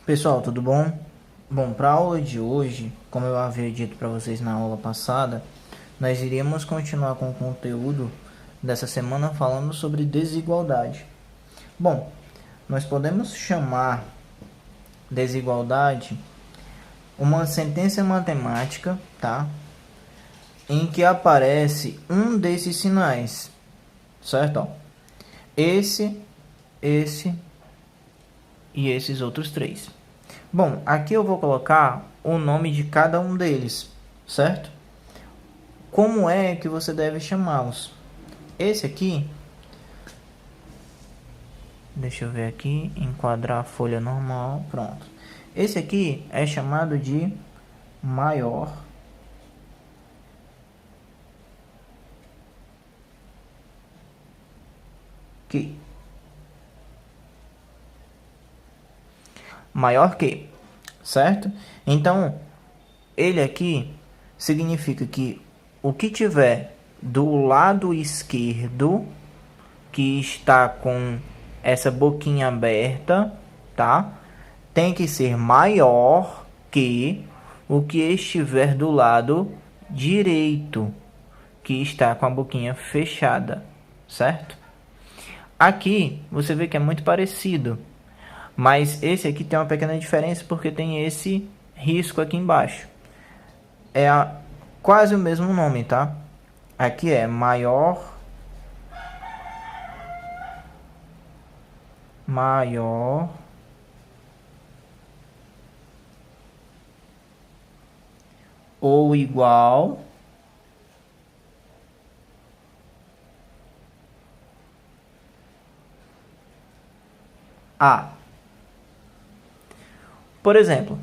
Pessoal, tudo bom? Bom, para a aula de hoje, como eu havia dito para vocês na aula passada, nós iríamos continuar com o conteúdo dessa semana falando sobre desigualdade. Bom, nós podemos chamar desigualdade uma sentença matemática, tá? Em que aparece um desses sinais, certo? Ó, esse e esses outros três. Bom, aqui eu vou colocar o nome de cada um deles, certo? Como é que você deve chamá-los? Esse aqui, deixa eu ver aqui, enquadrar a folha normal, pronto. Esse aqui é chamado de maior que. Maior que, certo? Então, ele aqui significa que o que tiver do lado esquerdo, que está com essa boquinha aberta, tá? Tem que ser maior que o que estiver do lado direito, que está com a boquinha fechada, certo? Aqui você vê que é muito parecido, mas esse aqui tem uma pequena diferença porque tem esse risco aqui embaixo. Quase o mesmo nome, tá? Aqui é maior ou igual a. Por exemplo,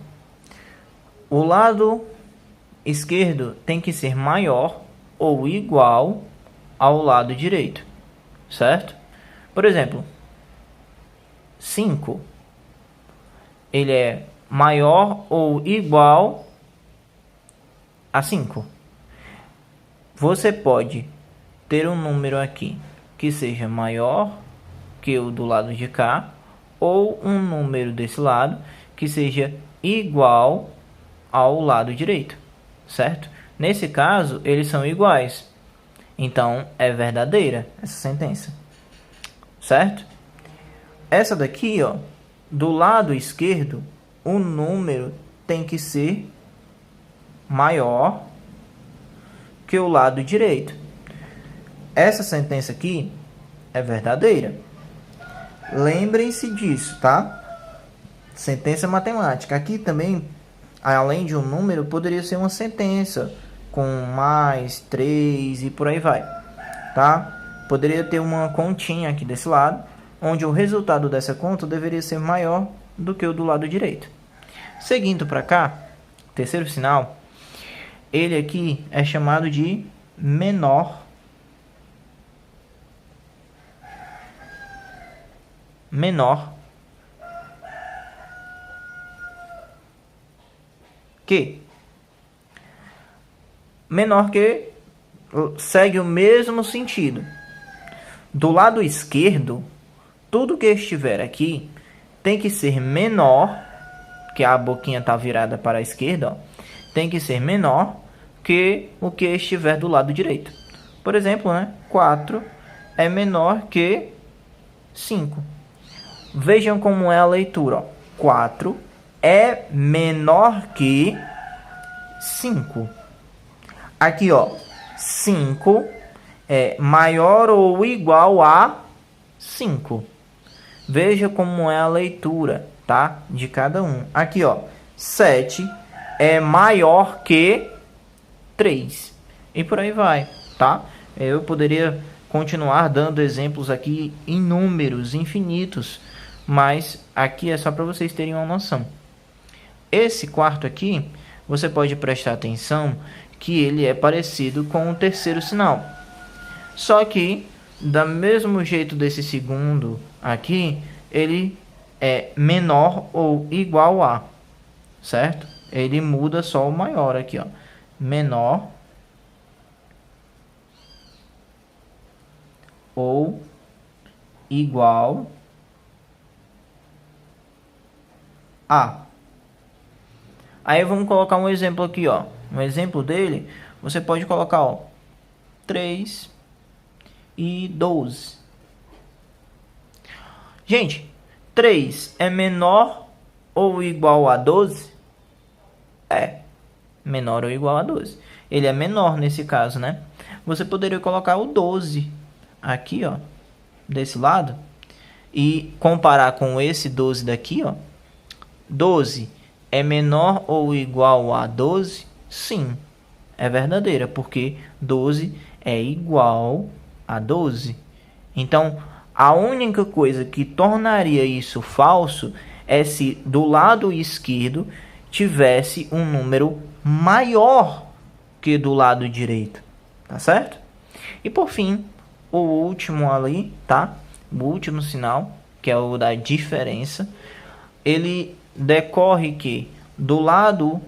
o lado esquerdo tem que ser maior ou igual ao lado direito, certo? Por exemplo, 5, ele é maior ou igual a 5. Você pode ter um número aqui que seja maior que o do lado de cá, ou um número desse lado que seja igual ao lado direito, certo? Nesse caso, eles são iguais. Então, é verdadeira essa sentença, certo? Essa daqui, ó, do lado esquerdo, o número tem que ser maior que o lado direito. Essa sentença aqui é verdadeira. Lembrem-se disso, tá? Sentença matemática. Aqui também, além de um número, poderia ser uma sentença com mais 3 e por aí vai, tá? Poderia ter uma continha aqui desse lado, onde o resultado dessa conta deveria ser maior do que o do lado direito. Seguindo para cá, terceiro sinal, ele aqui é chamado de menor que. Menor que segue o mesmo sentido. Do lado esquerdo, tudo que estiver aqui tem que ser menor, que a boquinha está virada para a esquerda, ó, tem que ser menor que o que estiver do lado direito. Por exemplo, né, 4 é menor que 5. Vejam como é a leitura. Ó. 4 é menor que 5. Aqui, ó, 5 é maior ou igual a 5. Veja como é a leitura, tá? De cada um. Aqui, ó, 7 é maior que 3. E por aí vai, tá? Eu poderia continuar dando exemplos aqui inúmeros, infinitos, mas aqui é só para vocês terem uma noção. Esse quarto aqui, você pode prestar atenção que ele é parecido com o terceiro sinal. Só que, do mesmo jeito desse segundo aqui, ele é menor ou igual a, certo? Ele muda só o maior aqui, ó. Menor ou igual A. Aí vamos colocar um exemplo aqui, ó. Um exemplo dele, você pode colocar, ó, 3 e 12. Gente, 3 é menor ou igual a 12? É, menor ou igual a 12. Ele é menor nesse caso, né? Você poderia colocar o 12 aqui, ó, desse lado, e comparar com esse 12 daqui, ó. 12 é menor ou igual a 12? Sim, é verdadeira, porque 12 é igual a 12. Então, a única coisa que tornaria isso falso é se do lado esquerdo tivesse um número maior que do lado direito, tá certo? E por fim, o último ali, tá? O último sinal, que é o da diferença, ele decorre que do lado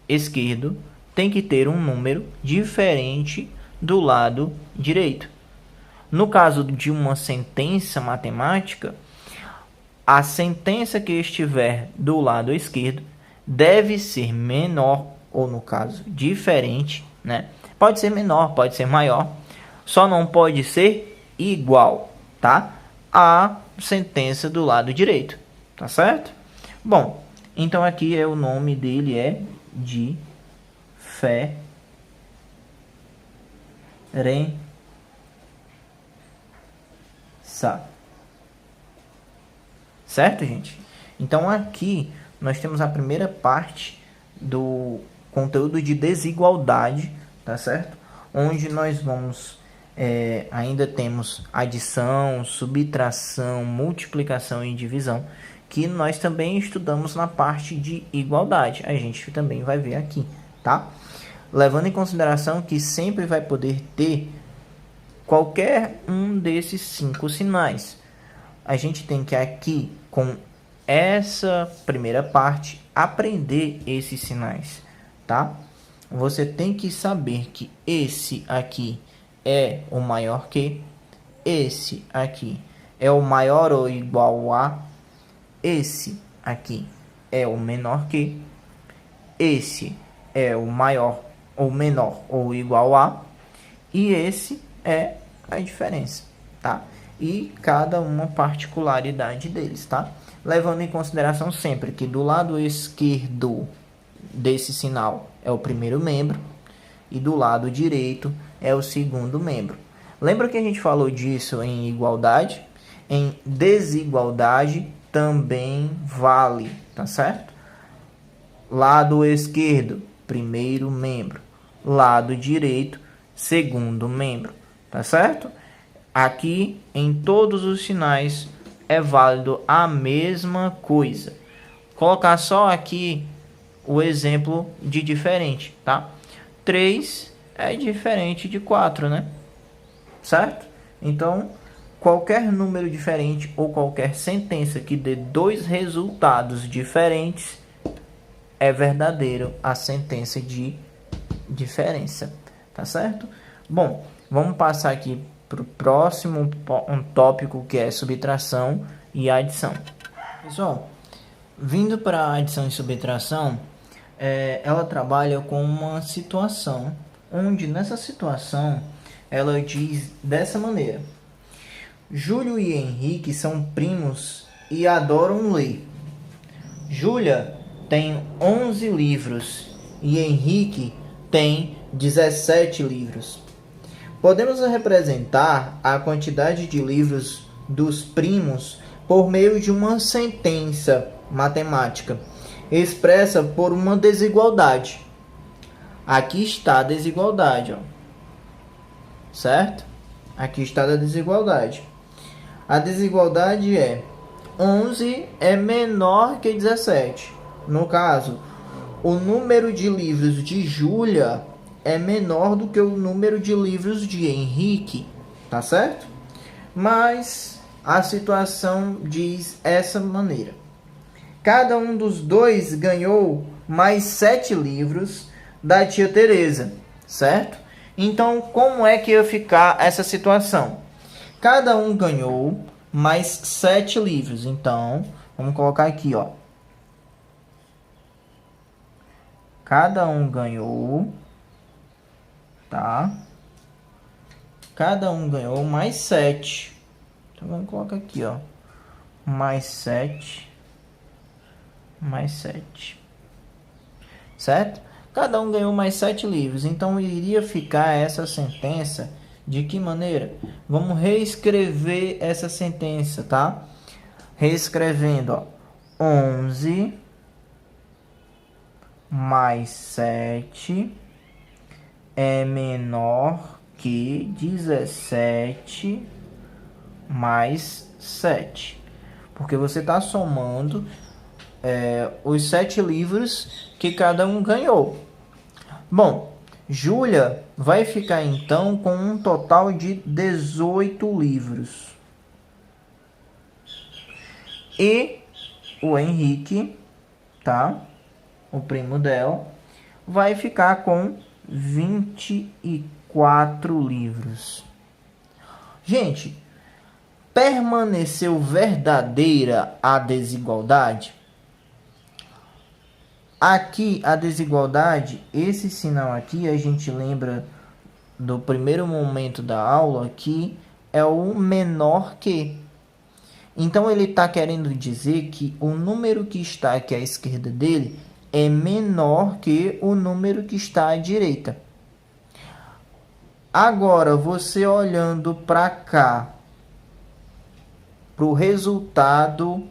esquerdo tem que ter um número diferente do lado direito. No caso de uma sentença matemática, a sentença que estiver do lado esquerdo deve ser menor, ou no caso, diferente, né? Pode ser menor, pode ser maior, só não pode ser igual, tá? A sentença do lado direito, tá certo? Bom, então aqui o nome dele é diferença. Certo, gente? Então aqui nós temos a primeira parte do conteúdo de desigualdade, tá certo? Onde nós vamos, ainda temos adição, subtração, multiplicação e divisão, que nós também estudamos na parte de igualdade. A gente também vai ver aqui, tá? Levando em consideração que sempre vai poder ter qualquer um desses 5 sinais. A gente tem que aqui, com essa primeira parte, aprender esses sinais, tá? Você tem que saber que esse aqui é o maior que, esse aqui é o maior ou igual a, esse aqui é o menor que, esse é o maior ou menor ou igual a, e esse é a diferença, tá? E cada uma particularidade deles, tá? Levando em consideração sempre que do lado esquerdo desse sinal é o primeiro membro e do lado direito é o segundo membro. Lembra que a gente falou disso em igualdade? Em desigualdade também vale, tá certo? Lado esquerdo, primeiro membro. Lado direito, segundo membro, tá certo? Aqui, em todos os sinais, é válido a mesma coisa. Colocar só aqui o exemplo de diferente, tá? 3 é diferente de 4, né? Certo? Então, qualquer número diferente ou qualquer sentença que dê 2 resultados diferentes é verdadeiro a sentença de diferença, tá certo? Bom, vamos passar aqui para o próximo tópico, que é subtração e adição. Pessoal, vindo para a adição e subtração, ela trabalha com uma situação, onde nessa situação ela diz dessa maneira: Júlio e Henrique são primos e adoram ler. Júlia tem 11 livros e Henrique tem 17 livros. Podemos representar a quantidade de livros dos primos por meio de uma sentença matemática expressa por uma desigualdade. Aqui está a desigualdade, ó. Certo? Aqui está a desigualdade. A desigualdade é 11 é menor que 17. No caso, o número de livros de Júlia é menor do que o número de livros de Henrique, tá certo? Mas a situação diz essa maneira: cada um dos dois ganhou mais 7 livros da tia Teresa, certo? Então, como é que ia ficar essa situação? Cada um ganhou mais 7 livros. Então, vamos colocar aqui, ó. Cada um ganhou, tá? Cada um ganhou mais 7. Então vamos colocar aqui, ó. Mais 7. Mais 7. Certo? Cada um ganhou mais 7 livros. Então iria ficar essa sentença de que maneira? Vamos reescrever essa sentença, tá? Reescrevendo, ó. 11 mais 7 é menor que 17 mais 7. Porque você está somando os 7 livros que cada um ganhou. Bom, Júlia vai ficar então com um total de 18 livros. E o Henrique, tá? O primo dela, vai ficar com 24 livros. Gente, permaneceu verdadeira a desigualdade? Aqui, a desigualdade, esse sinal aqui, a gente lembra do primeiro momento da aula, que é o menor que. Então, ele está querendo dizer que o número que está aqui à esquerda dele é menor que o número que está à direita. Agora, você olhando para cá, para o resultado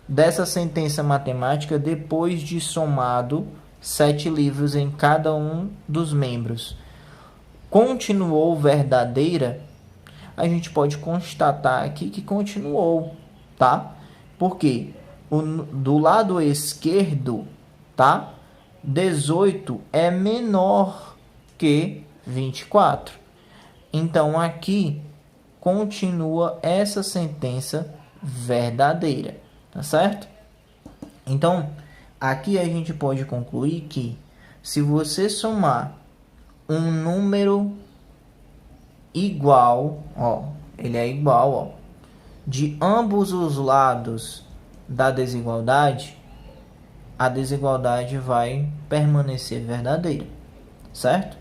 dessa sentença matemática, depois de somado 7 livros em cada um dos membros, continuou verdadeira? A gente pode constatar aqui que continuou, tá? Porque do lado esquerdo, tá? 18 é menor que 24. Então aqui continua essa sentença verdadeira, tá certo? Então aqui a gente pode concluir que se você somar um número igual, ó, ele é igual, ó, de ambos os lados da desigualdade, a desigualdade vai permanecer verdadeira, certo?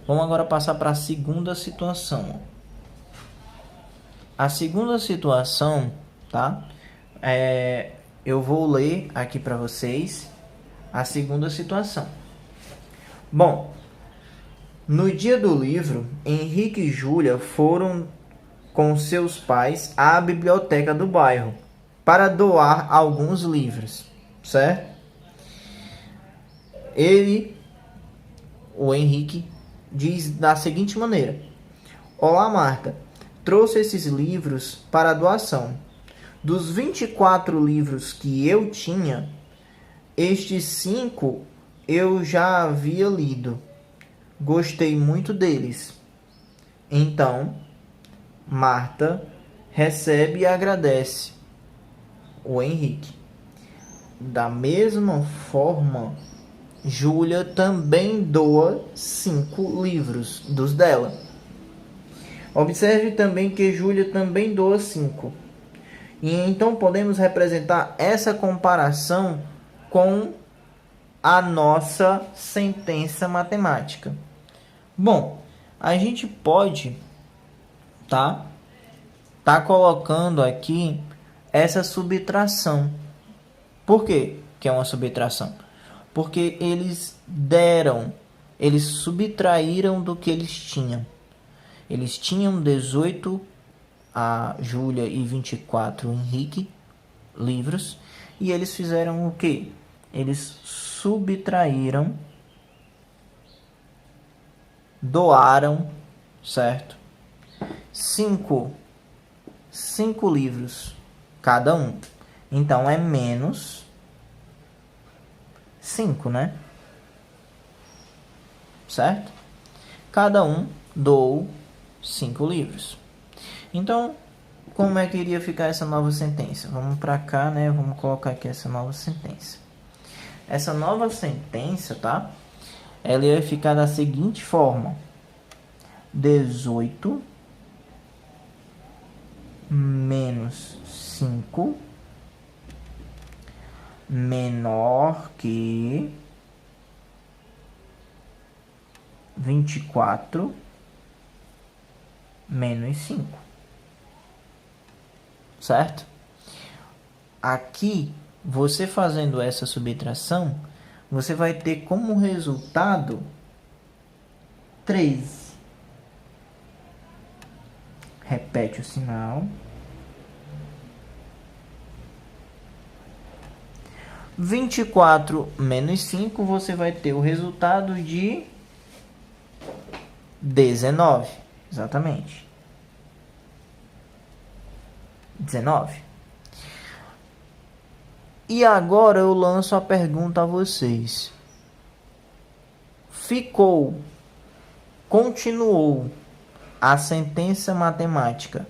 Vamos agora passar para a segunda situação. A segunda situação, tá? Eu vou ler aqui para vocês a segunda situação. Bom, no dia do livro, Henrique e Júlia foram com seus pais à biblioteca do bairro para doar alguns livros, certo? O Henrique, diz da seguinte maneira: Olá, Marta, trouxe esses livros para doação. Dos 24 livros que eu tinha, estes 5 eu já havia lido. Gostei muito deles. Então, Marta recebe e agradece o Henrique. Da mesma forma, Júlia também doa 5 livros dos dela. Observe também que Júlia também doa 5. E então podemos representar essa comparação com a nossa sentença matemática. Bom, a gente pode tá colocando aqui essa subtração. Por quê que é uma subtração? Porque eles subtraíram do que eles tinham. Eles tinham 18 a Júlia e 24 Henrique livros, e eles fizeram o quê? Eles subtraíram, doaram, certo? 5 livros cada um. Então é menos 5, né? Certo? Cada um doou 5 livros. Então, como é que iria ficar essa nova sentença? Vamos para cá, né? Vamos colocar aqui essa nova sentença. Essa nova sentença, tá? Ela ia ficar da seguinte forma: 18 menos 5 menor que 24 menos 5. Certo? Aqui, você fazendo essa subtração, você vai ter como resultado 3. Repete o sinal. 24 menos 5, você vai ter o resultado de 19. Exatamente. 19. E agora eu lanço a pergunta a vocês. Continuou a sentença matemática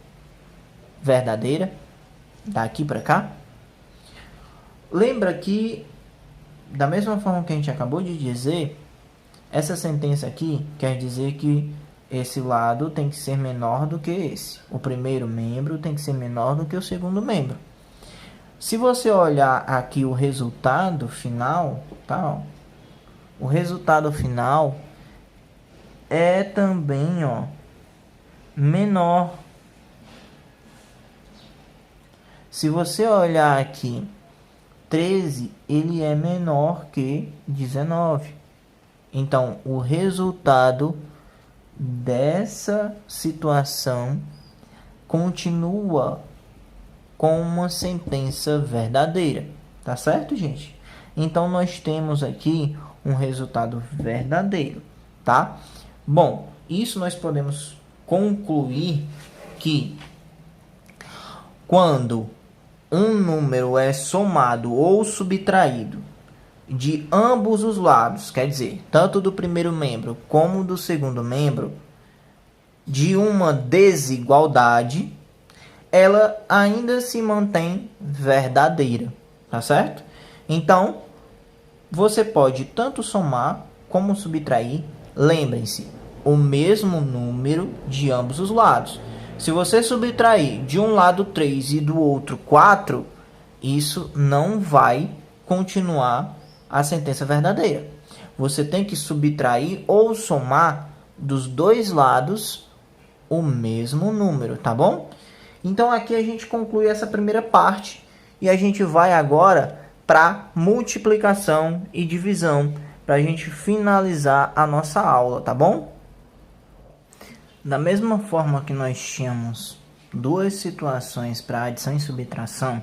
verdadeira daqui para cá? Lembra que, da mesma forma que a gente acabou de dizer, essa sentença aqui quer dizer que esse lado tem que ser menor do que esse. O primeiro membro tem que ser menor do que o segundo membro. Se você olhar aqui o resultado final, tá, ó, o resultado final é também, ó, menor. Se você olhar aqui, 13, ele é menor que 19. Então, o resultado dessa situação continua com uma sentença verdadeira. Tá certo, gente? Então, nós temos aqui um resultado verdadeiro, tá? Bom, isso nós podemos concluir que quando um número é somado ou subtraído de ambos os lados, quer dizer, tanto do primeiro membro como do segundo membro, de uma desigualdade, ela ainda se mantém verdadeira, tá certo? Então, você pode tanto somar como subtrair, lembrem-se, o mesmo número de ambos os lados. Se você subtrair de um lado 3 e do outro 4, isso não vai continuar a sentença verdadeira. Você tem que subtrair ou somar dos dois lados o mesmo número, tá bom? Então aqui a gente conclui essa primeira parte e a gente vai agora para multiplicação e divisão, para a gente finalizar a nossa aula, tá bom? Da mesma forma que nós tínhamos duas situações para adição e subtração,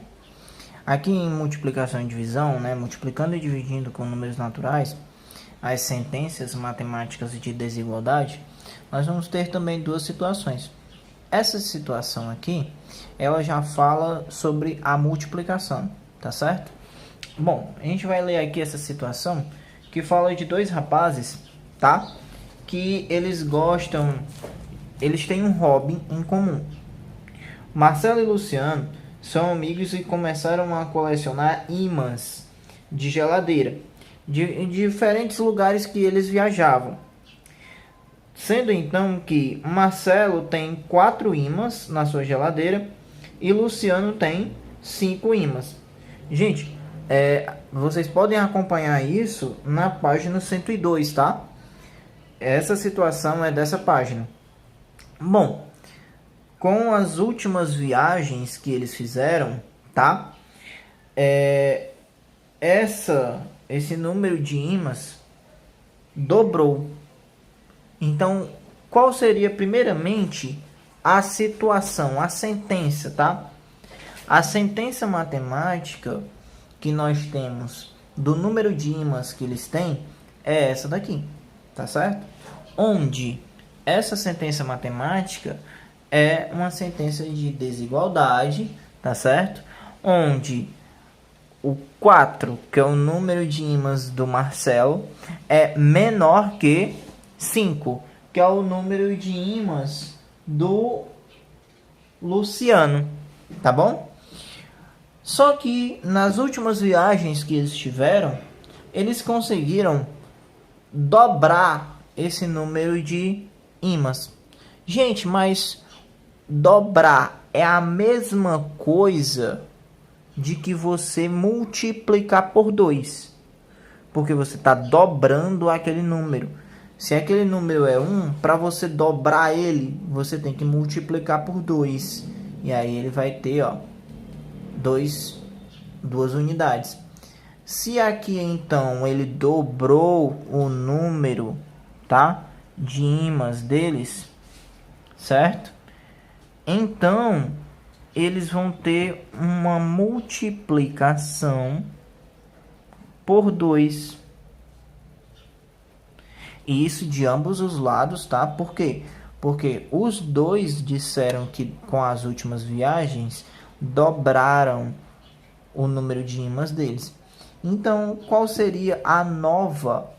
aqui em multiplicação e divisão, né, multiplicando e dividindo com números naturais, as sentenças matemáticas de desigualdade, nós vamos ter também duas situações. Essa situação aqui, ela já fala sobre a multiplicação, tá certo? Bom, a gente vai ler aqui essa situação que fala de dois rapazes, tá? Que eles têm um hobby em comum. Marcelo e Luciano são amigos e começaram a colecionar ímãs de geladeira de diferentes lugares que eles viajavam. Sendo então que Marcelo tem 4 ímãs na sua geladeira e Luciano tem 5 ímãs. Gente, vocês podem acompanhar isso na página 102, tá? Essa situação é dessa página. Bom, com as últimas viagens que eles fizeram, tá? Esse número de ímãs dobrou. Então, qual seria primeiramente a situação, a sentença, tá? A sentença matemática que nós temos do número de ímãs que eles têm é essa daqui, tá certo? Onde essa sentença matemática é uma sentença de desigualdade, tá certo? Onde o 4, que é o número de ímãs do Marcelo, é menor que 5, que é o número de ímãs do Luciano, tá bom? Só que nas últimas viagens que eles tiveram, eles conseguiram dobrar esse número de ímãs. Gente, mas dobrar é a mesma coisa de que você multiplicar por 2, porque você está dobrando aquele número. Se aquele número é 1, para você dobrar ele, você tem que multiplicar por 2. E aí ele vai ter, ó, duas unidades. Se aqui então ele dobrou o número, tá, de ímãs deles, certo? Então eles vão ter uma multiplicação por 2. E isso de ambos os lados, tá? Por quê? Porque os dois disseram que com as últimas viagens dobraram o número de ímãs deles. Então, qual seria a nova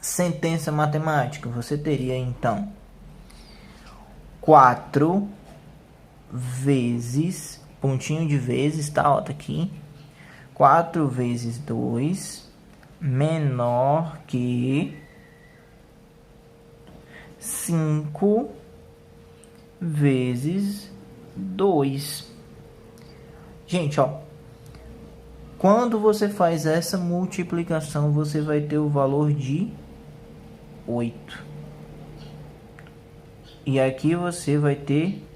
sentença matemática? Você teria, então, 4 vezes, pontinho de vezes, tá? Ó, tá aqui. 4 vezes 2 menor que 5 vezes 2. Gente, ó, quando você faz essa multiplicação, você vai ter o valor de 8. E aqui você vai ter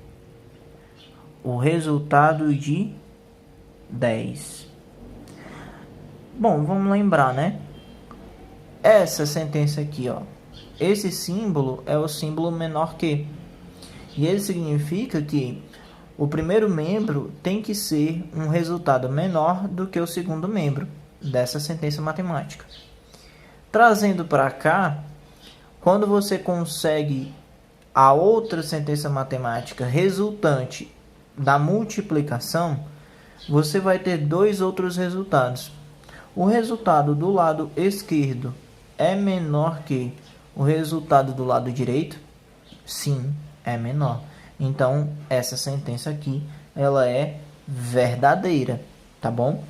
o resultado de 10. Bom, vamos lembrar, né? Essa sentença aqui, ó, esse símbolo é o símbolo menor que. E ele significa que o primeiro membro tem que ser um resultado menor do que o segundo membro dessa sentença matemática. Trazendo para cá, quando você consegue a outra sentença matemática resultante da multiplicação, você vai ter dois outros resultados. O resultado do lado esquerdo é menor que o resultado do lado direito? Sim, é menor. Então, essa sentença aqui, ela é verdadeira, tá bom?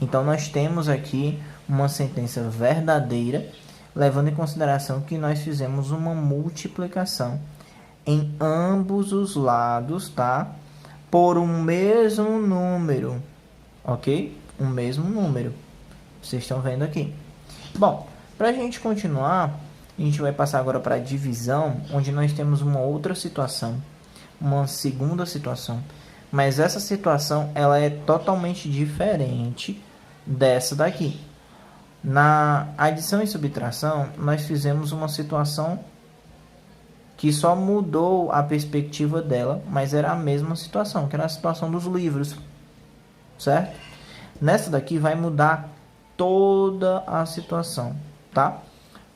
Então, nós temos aqui uma sentença verdadeira, levando em consideração que nós fizemos uma multiplicação em ambos os lados, tá? Por um mesmo número, ok? Um mesmo número. Vocês estão vendo aqui. Bom, para a gente continuar, a gente vai passar agora para a divisão, onde nós temos uma outra situação, uma segunda situação. Mas essa situação, ela é totalmente diferente dessa daqui. Na adição e subtração, nós fizemos uma situação que só mudou a perspectiva dela, mas era a mesma situação, que era a situação dos livros, certo? Nessa daqui vai mudar toda a situação, tá?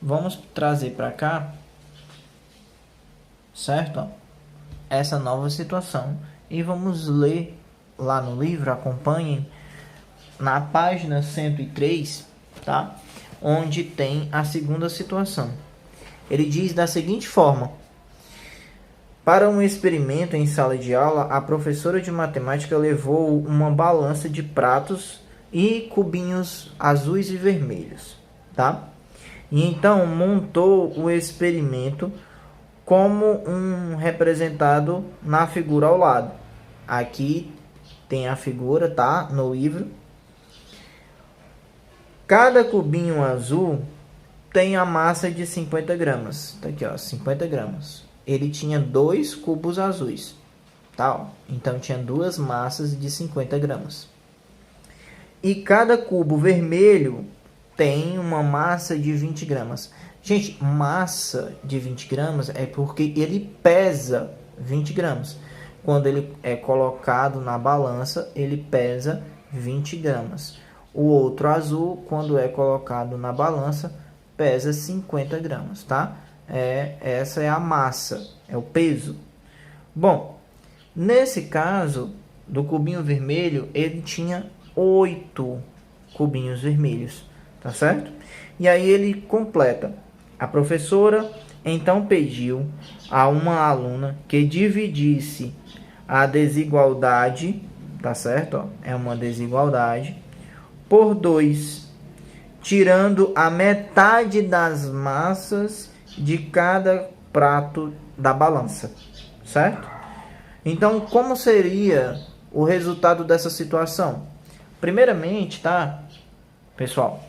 Vamos trazer para cá, certo? Ó, essa nova situação e vamos ler lá no livro, acompanhem na página 103, tá? Onde tem a segunda situação. Ele diz da seguinte forma: para um experimento em sala de aula, a professora de matemática levou uma balança de pratos e cubinhos azuis e vermelhos, tá? E então montou o experimento como um representado na figura ao lado. Aqui tem a figura, tá? No livro. Cada cubinho azul tem a massa de 50 gramas. Tá aqui, ó, 50 gramas. Ele tinha 2 cubos azuis, tá? Então tinha 2 massas de 50 gramas. E cada cubo vermelho tem uma massa de 20 gramas. Gente, massa de 20 gramas é porque ele pesa 20 gramas. Quando ele é colocado na balança, ele pesa 20 gramas. O outro azul, quando é colocado na balança, pesa 50 gramas, tá? Essa é a massa, é o peso. Bom, nesse caso do cubinho vermelho, ele tinha 8 cubinhos vermelhos, tá certo? E aí ele completa. A professora então pediu a uma aluna que dividisse a desigualdade, tá certo? Ó, é uma desigualdade, por 2, tirando a metade das massas de cada prato da balança, certo? Então, como seria o resultado dessa situação? Primeiramente, tá, pessoal?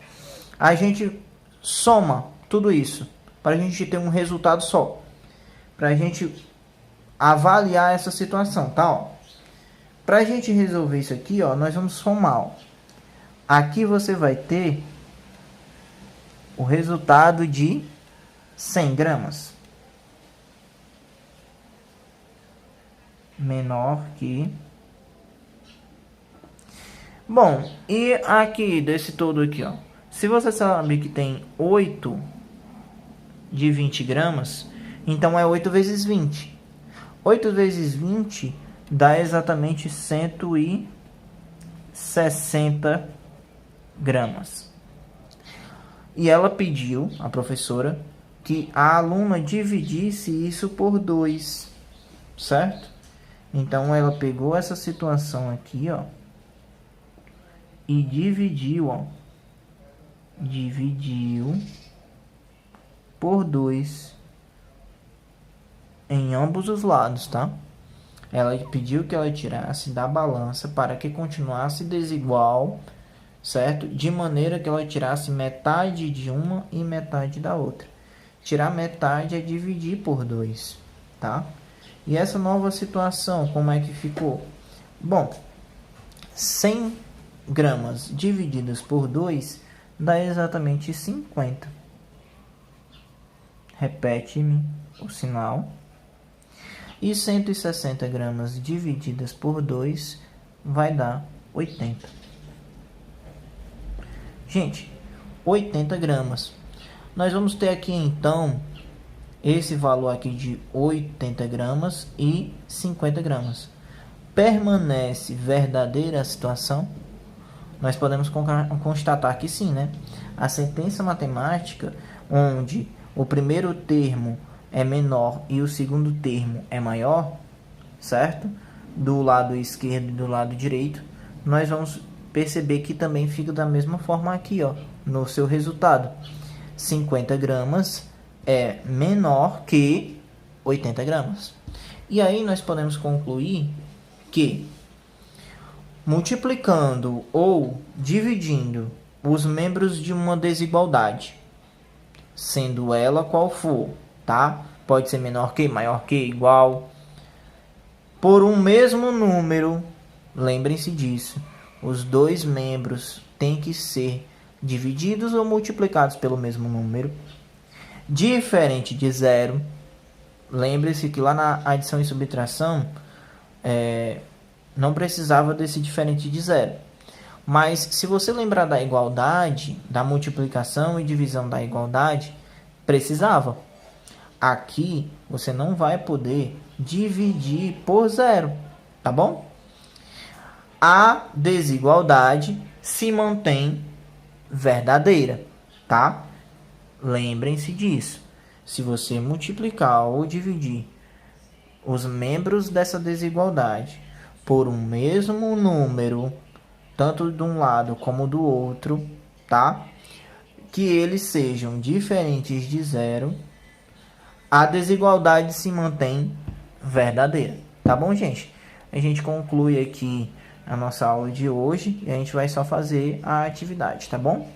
A gente soma tudo isso. para a gente ter um resultado só. Para a gente avaliar essa situação, tá? Ó. Para a gente resolver isso aqui, ó, nós vamos somar. Ó. Aqui você vai ter o resultado de 100 gramas. Menor que... Bom, e aqui, desse todo aqui, ó. Se você sabe que tem 8 de 20 gramas, então é 8 vezes 20. 8 vezes 20 dá exatamente 160 gramas. E ela pediu, a professora, que a aluna dividisse isso por 2, certo? Então ela pegou essa situação aqui, ó, e dividiu, ó. Dividiu por 2 em ambos os lados, tá? Ela pediu que ela tirasse da balança para que continuasse desigual, certo? De maneira que ela tirasse metade de uma e metade da outra. Tirar metade é dividir por 2, tá? E essa nova situação, como é que ficou? Bom, 100 gramas divididas por 2 dá exatamente 50. Repete-me o sinal. E 160 gramas divididas por 2 vai dar 80. Gente, 80 gramas. Nós vamos ter aqui então esse valor aqui de 80 gramas e 50 gramas. Permanece verdadeira a situação? Nós podemos constatar que sim, né? A sentença matemática, onde o primeiro termo é menor e o segundo termo é maior, certo? Do lado esquerdo e do lado direito, nós vamos perceber que também fica da mesma forma aqui, ó, no seu resultado. 50 gramas é menor que 80 gramas. E aí nós podemos concluir que multiplicando ou dividindo os membros de uma desigualdade, sendo ela qual for, tá? Pode ser menor que, maior que, igual, por um mesmo número, lembrem-se disso, os dois membros têm que ser divididos ou multiplicados pelo mesmo número, diferente de zero. Lembre-se que lá na adição e subtração, não precisava desse diferente de zero. Mas se você lembrar da igualdade, da multiplicação e divisão da igualdade, precisava. Aqui você não vai poder dividir por zero, tá bom? A desigualdade se mantém verdadeira, tá? Lembrem-se disso. Se você multiplicar ou dividir os membros dessa desigualdade por um mesmo número, tanto de um lado como do outro, tá? Que eles sejam diferentes de zero, a desigualdade se mantém verdadeira. Tá bom, gente? A gente conclui aqui a nossa aula de hoje e a gente vai só fazer a atividade, tá bom?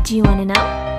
Do you want to know?